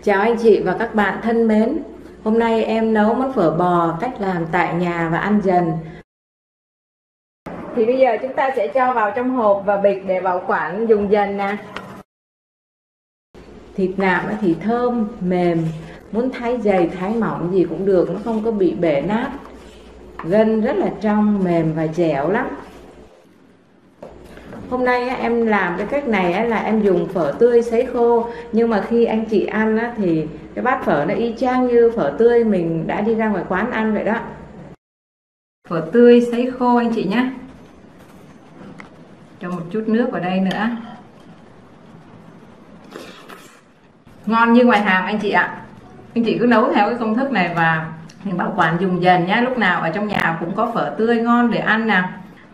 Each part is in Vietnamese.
Chào anh chị và các bạn thân mến. Hôm nay em nấu món phở bò cách làm tại nhà và ăn dần. Thì bây giờ chúng ta sẽ cho vào trong hộp và bịch để bảo quản dùng dần nè. Thịt nạm thì thơm, mềm, muốn thái dày, thái mỏng gì cũng được, nó không có bị bể nát. Gân rất là trong, mềm và dẻo lắm. Hôm nay em làm cái cách này là em dùng phở tươi sấy khô, nhưng mà khi anh chị ăn thì cái bát phở nó y chang như phở tươi mình đã đi ra ngoài quán ăn vậy đó. Phở tươi sấy khô anh chị nhé. Cho một chút nước vào đây nữa. Ngon như ngoài hàng anh chị ạ. Anh chị cứ nấu theo cái công thức này và mình bảo quản dùng dần nhé. Lúc nào ở trong nhà cũng có phở tươi ngon để ăn nè.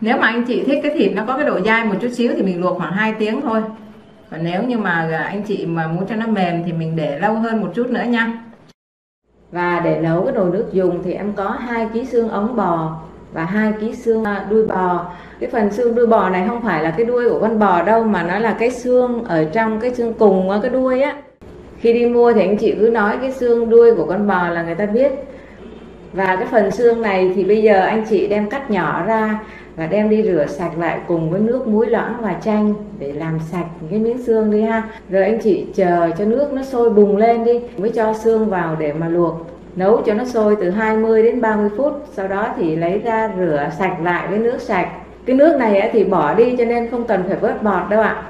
Nếu mà anh chị thích cái thịt nó có cái độ dai một chút xíu thì mình luộc khoảng 2 tiếng thôi. Còn nếu như mà anh chị mà muốn cho nó mềm thì mình để lâu hơn một chút nữa nha. Và để nấu cái nồi nước dùng thì em có 2 kg xương ống bò và 2 kg xương đuôi bò. Cái phần xương đuôi bò này không phải là cái đuôi của con bò đâu, mà nó là cái xương ở trong cái xương cùng cái đuôi á. Khi đi mua thì anh chị cứ nói cái xương đuôi của con bò là người ta biết. Và cái phần xương này thì bây giờ anh chị đem cắt nhỏ ra và đem đi rửa sạch lại cùng với nước muối loãng và chanh để làm sạch cái miếng xương đi ha. Rồi anh chị chờ cho nước nó sôi bùng lên đi mới cho xương vào để mà luộc. Nấu cho nó sôi từ 20 đến 30 phút, sau đó thì lấy ra rửa sạch lại với nước sạch. Cái nước này thì bỏ đi cho nên không cần phải vớt bọt đâu ạ.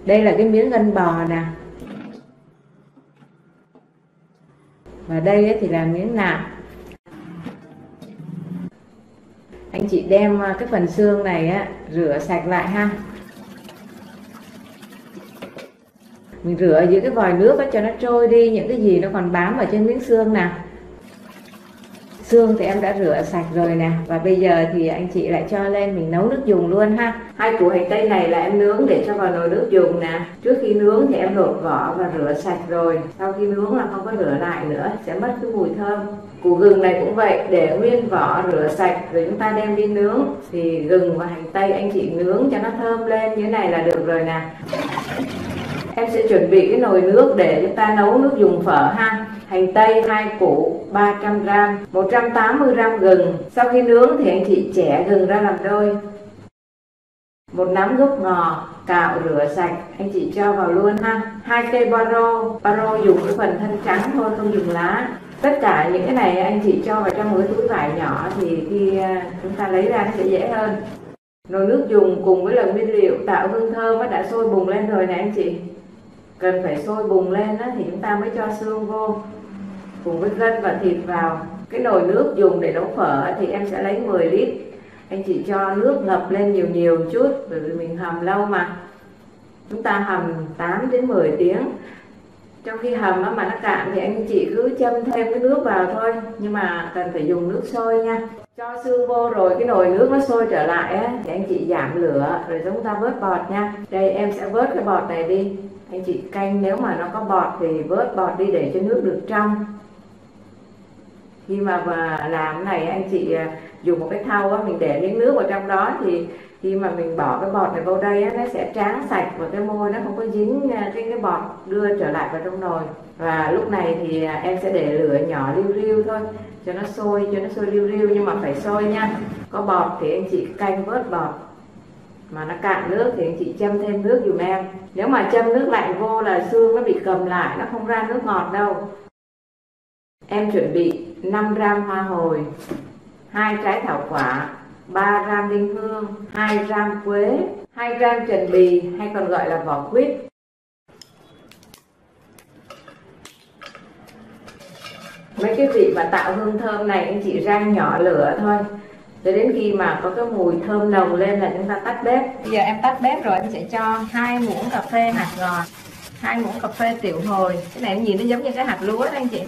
Đây là cái miếng gân bò nè. Và đây thì là miếng nạm. Anh chị đem cái phần xương này rửa sạch lại ha. Mình rửa dưới cái vòi nước cho nó trôi đi những cái gì nó còn bám ở trên miếng xương nè. Xương thì em đã rửa sạch rồi nè. Và bây giờ thì anh chị lại cho lên mình nấu nước dùng luôn ha. 2 củ hành tây này là em nướng để cho vào nồi nước dùng nè. Trước khi nướng thì em lột vỏ và rửa sạch rồi. Sau khi nướng là không có rửa lại nữa, sẽ mất cái mùi thơm. Củ gừng này cũng vậy, để nguyên vỏ rửa sạch rồi chúng ta đem đi nướng. Thì gừng và hành tây anh chị nướng cho nó thơm lên như thế này là được rồi nè. Em sẽ chuẩn bị cái nồi nước để chúng ta nấu nước dùng phở ha. Hành tây 2 củ, 300g, 180g gừng. Sau khi nướng thì anh chị chẻ gừng ra làm đôi. 1 nắm gốc ngò cạo rửa sạch, anh chị cho vào luôn ha. 2 cây baro dùng cái phần thân trắng thôi, không dùng lá. Tất cả những cái này anh chị cho vào trong một cái túi vải nhỏ thì khi chúng ta lấy ra nó sẽ dễ hơn. Nồi nước dùng cùng với là nguyên liệu tạo hương thơm đã sôi bùng lên rồi nè anh chị. Cần phải sôi bùng lên thì chúng ta mới cho xương vô cùng với gân và thịt vào. Cái nồi nước dùng để nấu phở thì em sẽ lấy 10 lít. Anh chị cho nước ngập lên nhiều chút, bởi vì mình hầm lâu mà. Chúng ta hầm 8 đến 10 tiếng. Trong khi hầm mà nó cạn thì anh chị cứ châm thêm cái nước vào thôi, nhưng mà cần phải dùng nước sôi nha. Cho xương vô rồi cái nồi nước nó sôi trở lại thì anh chị giảm lửa rồi chúng ta vớt bọt nha. Đây em sẽ vớt cái bọt này đi. Anh chị canh nếu mà nó có bọt thì vớt bọt đi để cho nước được trong. Khi mà làm cái này anh chị dùng một cái thau mình để miếng nước vào trong đó thì khi mà mình bỏ cái bọt này vào đây nó sẽ tráng sạch và cái môi nó không có dính cái bọt đưa trở lại vào trong nồi. Và lúc này thì em sẽ để lửa nhỏ riu thôi cho nó sôi riu nhưng mà phải sôi nha. Có bọt thì anh chị canh vớt bọt, mà nó cạn nước thì anh chị châm thêm nước dùm em. Nếu mà châm nước lạnh vô là xương nó bị cầm lại, nó không ra nước ngọt đâu. Em chuẩn bị 5g hoa hồi, 2 trái thảo quả, 3g đinh hương, 2g quế, 2g trần bì hay còn gọi là vỏ quýt. Mấy cái vị mà tạo hương thơm này anh chị rang nhỏ lửa thôi, cho đến khi mà có cái mùi thơm nồng lên là chúng ta tắt bếp. Bây giờ em tắt bếp rồi, em sẽ cho 2 muỗng cà phê hạt ngọt, 2 muỗng cà phê tiểu hồi. Cái này nhìn nó giống như cái hạt lúa đó anh chị.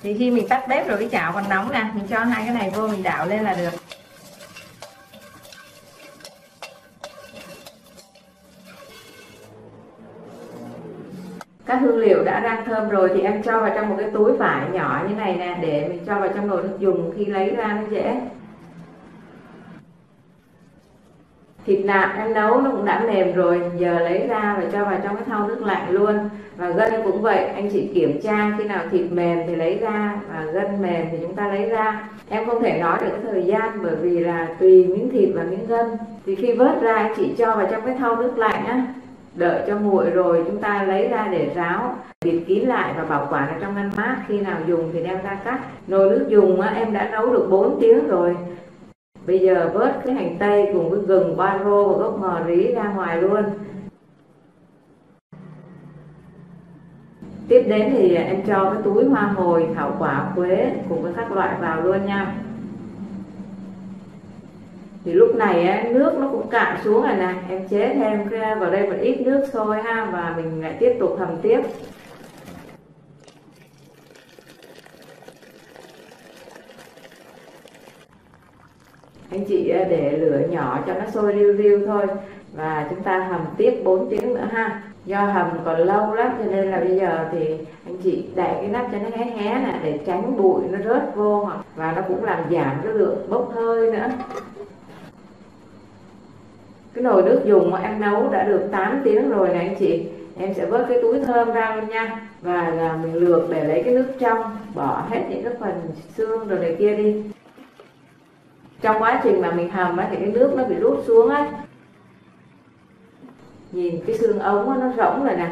Thì khi mình tắt bếp rồi cái chảo còn nóng nè, mình cho 2 cái này vô mình đảo lên là được. Các hương liệu đã rang thơm rồi thì em cho vào trong một cái túi vải nhỏ như này nè, để mình cho vào trong nồi nước dùng khi lấy ra nó dễ. Thịt nạc em nấu nó cũng đã mềm rồi, giờ lấy ra và cho vào trong cái thau nước lạnh luôn. Và gân cũng vậy, anh chị kiểm tra khi nào thịt mềm thì lấy ra, và gân mềm thì chúng ta lấy ra. Em không thể nói được cái thời gian bởi vì là tùy miếng thịt và miếng gân. Thì khi vớt ra anh chị cho vào trong cái thau nước lạnh á, đợi cho nguội rồi chúng ta lấy ra để ráo, bịt kín lại và bảo quản ở trong ngăn mát. Khi nào dùng thì đem ra cắt. Nồi nước dùng á, em đã nấu được 4 tiếng rồi. Bây giờ vớt cái hành tây cùng với gừng, ba rô và gốc ngò rí ra ngoài luôn. Tiếp đến thì em cho cái túi hoa hồi, thảo quả, quế cùng với các loại vào luôn nha. Thì lúc này á, nước nó cũng cạn xuống rồi nè, em chế thêm vào đây một ít nước sôi ha, và mình lại tiếp tục hầm tiếp. Anh chị để lửa nhỏ cho nó sôi riu riu thôi, và chúng ta hầm tiếp 4 tiếng nữa ha. Do hầm còn lâu lắm cho nên là bây giờ thì anh chị đậy cái nắp cho nó hé hé nè, để tránh bụi nó rớt vô, và nó cũng làm giảm cái lượng bốc hơi nữa. Cái nồi nước dùng mà em nấu đã được 8 tiếng rồi này anh chị. Em sẽ vớt cái túi thơm ra luôn nha, và là mình lược để lấy cái nước trong, bỏ hết những cái phần xương rồi này kia đi. Trong quá trình mà mình hầm á, thì cái nước nó bị rút xuống á. Nhìn cái xương ống á, nó rỗng rồi nè.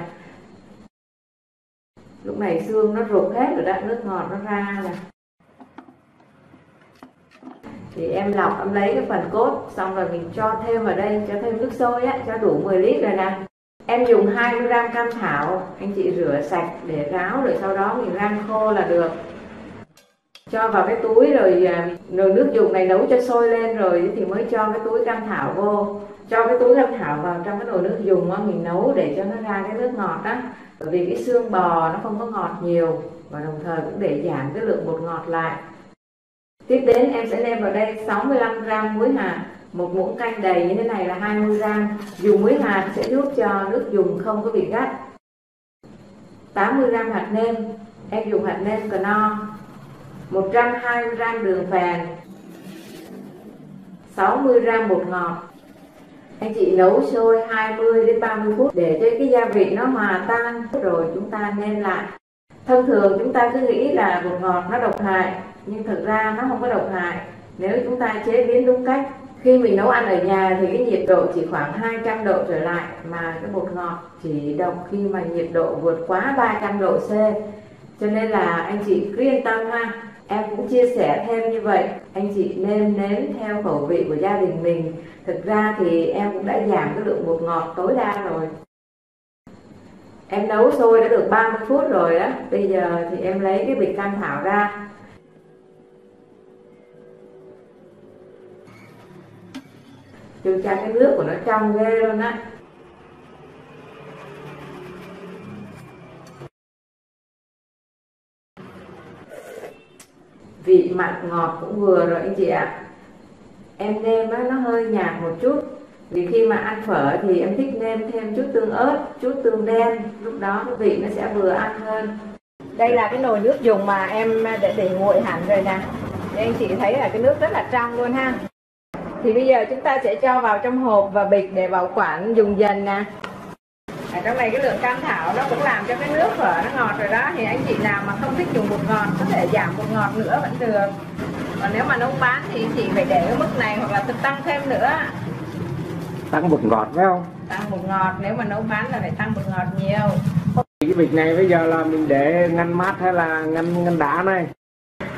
Lúc này xương nó rụt hết rồi đó, nước ngọt nó ra nè. Thì em lọc, em lấy cái phần cốt, xong rồi mình cho thêm vào đây, cho thêm nước sôi á, cho đủ 10 lít rồi nè. Em dùng 20g cam thảo, anh chị rửa sạch để ráo, rồi sau đó mình rang khô là được. Cho vào cái túi rồi, nồi nước dùng này nấu cho sôi lên rồi thì mới cho cái túi cam thảo vô. Cho cái túi cam thảo vào trong cái nồi nước dùng á, mình nấu để cho nó ra cái nước ngọt á. Bởi vì cái xương bò nó không có ngọt nhiều, và đồng thời cũng để giảm cái lượng bột ngọt lại. Tiếp đến em sẽ nêm vào đây 65g muối hạt, một muỗng canh đầy như thế này là 20g. Dùng muối hạt sẽ giúp cho nước dùng không có bị gắt. 80g hạt nêm, em dùng hạt nêm Knorr. 120g đường phèn, 60g bột ngọt. Anh chị nấu sôi 20 đến 30 phút để cho cái gia vị nó hòa tan, rồi chúng ta nêm lại. Thông thường chúng ta cứ nghĩ là bột ngọt nó độc hại, nhưng thực ra nó không có độc hại nếu chúng ta chế biến đúng cách. Khi mình nấu ăn ở nhà thì cái nhiệt độ chỉ khoảng 200 độ trở lại, mà cái bột ngọt chỉ độc khi mà nhiệt độ vượt quá 300 độ C. Cho nên là anh chị cứ yên tâm ha. Em cũng chia sẻ thêm như vậy, anh chị nên nếm theo khẩu vị của gia đình mình. Thực ra thì em cũng đã giảm cái lượng bột ngọt tối đa rồi. Em nấu sôi đã được 30 phút rồi đó. Bây giờ thì em lấy cái bịch cam thảo ra. Chú cha cái nước của nó trong ghê luôn á. Vị mặn ngọt cũng vừa rồi anh chị ạ. Em nêm nó hơi nhạt một chút, vì khi mà ăn phở thì em thích nêm thêm chút tương ớt, chút tương đen, lúc đó cái vị nó sẽ vừa ăn hơn. Đây là cái nồi nước dùng mà em để nguội hẳn rồi nè. Để anh chị thấy là cái nước rất là trong luôn ha. Thì bây giờ chúng ta sẽ cho vào trong hộp và bịch để bảo quản dùng dần nè. Ở trong này cái lượng cam thảo nó cũng làm cho cái nước phở nó ngọt rồi đó. Thì anh chị nào mà không thích dùng bột ngọt có thể giảm bột ngọt nữa vẫn được. Còn nếu mà nấu bán thì anh chị phải để cái mức này, hoặc là tăng thêm nữa. Tăng bột ngọt phải không? Tăng bột ngọt, nếu mà nấu bán là phải tăng bột ngọt nhiều. Cái bịch này bây giờ là mình để ngăn mát hay là ngăn đá này?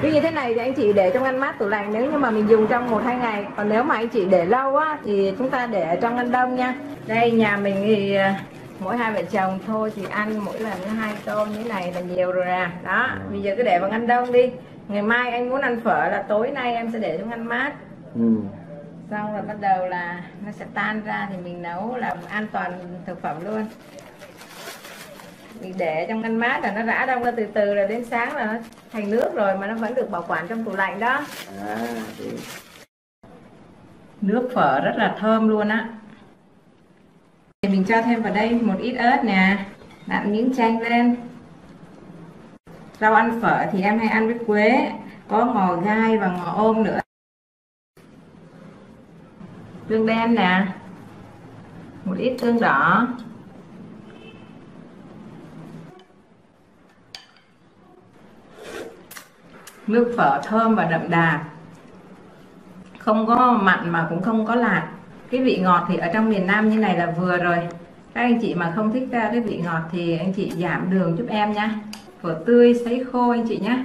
Cứ như thế này thì anh chị để trong ngăn mát tủ lạnh nếu như mà mình dùng trong 1-2 ngày. Còn nếu mà anh chị để lâu á thì chúng ta để ở trong ngăn đông nha. Đây nhà mình thì mỗi hai vợ chồng thôi thì ăn mỗi lần 2 tô như thế này là nhiều rồi à. Đó, bây giờ cứ để vào ngăn đông đi. Ngày mai anh muốn ăn phở là tối nay em sẽ để trong ngăn mát. Xong rồi bắt đầu là nó sẽ tan ra thì mình nấu là an toàn thực phẩm luôn. Mình để trong ngăn mát là nó rã đông ra từ từ, rồi đến sáng là nó thành nước rồi, mà nó vẫn được bảo quản trong tủ lạnh đó. Nước phở rất là thơm luôn á. Thì mình cho thêm vào đây một ít ớt nè, nặn miếng chanh lên. Rau ăn phở thì em hay ăn với quế, có ngò gai và ngò ôm nữa. Tương đen nè, một ít tương đỏ, nước phở thơm và đậm đà, không có mặn mà cũng không có lạt. Cái vị ngọt thì ở trong miền Nam như này là vừa rồi. Các anh chị mà không thích cái vị ngọt thì anh chị giảm đường giúp em nha. Phở tươi sấy khô anh chị nhé.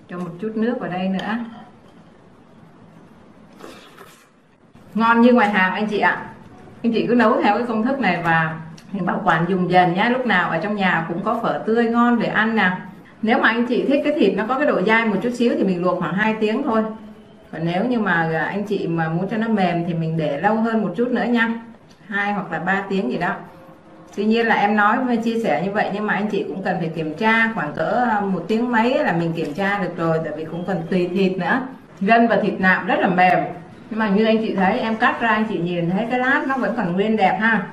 Cho một chút nước vào đây nữa. Ngon như ngoài hàng anh chị ạ. Anh chị cứ nấu theo cái công thức này và bảo quản dùng dần nhé. Lúc nào ở trong nhà cũng có phở tươi ngon để ăn nè. Nếu mà anh chị thích cái thịt nó có cái độ dai một chút xíu thì mình luộc khoảng 2 tiếng thôi. Còn nếu như mà anh chị mà muốn cho nó mềm thì mình để lâu hơn một chút nữa nha, 2 hoặc là 3 tiếng gì đó. Tuy nhiên là em nói với chia sẻ như vậy nhưng mà anh chị cũng cần phải kiểm tra khoảng cỡ 1 tiếng mấy là mình kiểm tra được rồi, tại vì cũng cần tùy thịt nữa. Gân và thịt nạm rất là mềm, nhưng mà như anh chị thấy em cắt ra anh chị nhìn thấy cái lát nó vẫn còn nguyên đẹp ha.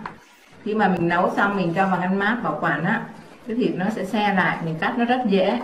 Khi mà mình nấu xong mình cho vào ngăn mát bảo quản á, cái thịt nó sẽ se lại, mình cắt nó rất dễ.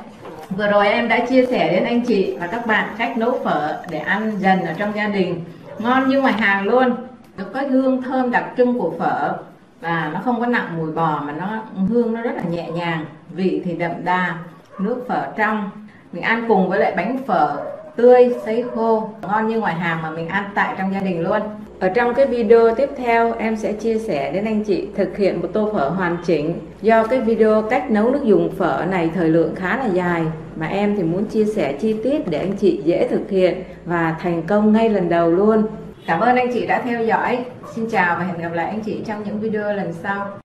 Vừa rồi em đã chia sẻ đến anh chị và các bạn cách nấu phở để ăn dần ở trong gia đình, ngon như ngoài hàng luôn. Nó có hương thơm đặc trưng của phở và nó không có nặng mùi bò mà nó hương nó rất là nhẹ nhàng, vị thì đậm đà, nước phở trong. Mình ăn cùng với lại bánh phở tươi sấy khô, ngon như ngoài hàng mà mình ăn tại trong gia đình luôn. Ở trong cái video tiếp theo em sẽ chia sẻ đến anh chị thực hiện một tô phở hoàn chỉnh. Do cái video cách nấu nước dùng phở này thời lượng khá là dài mà em thì muốn chia sẻ chi tiết để anh chị dễ thực hiện và thành công ngay lần đầu luôn. Cảm ơn anh chị đã theo dõi. Xin chào và hẹn gặp lại anh chị trong những video lần sau.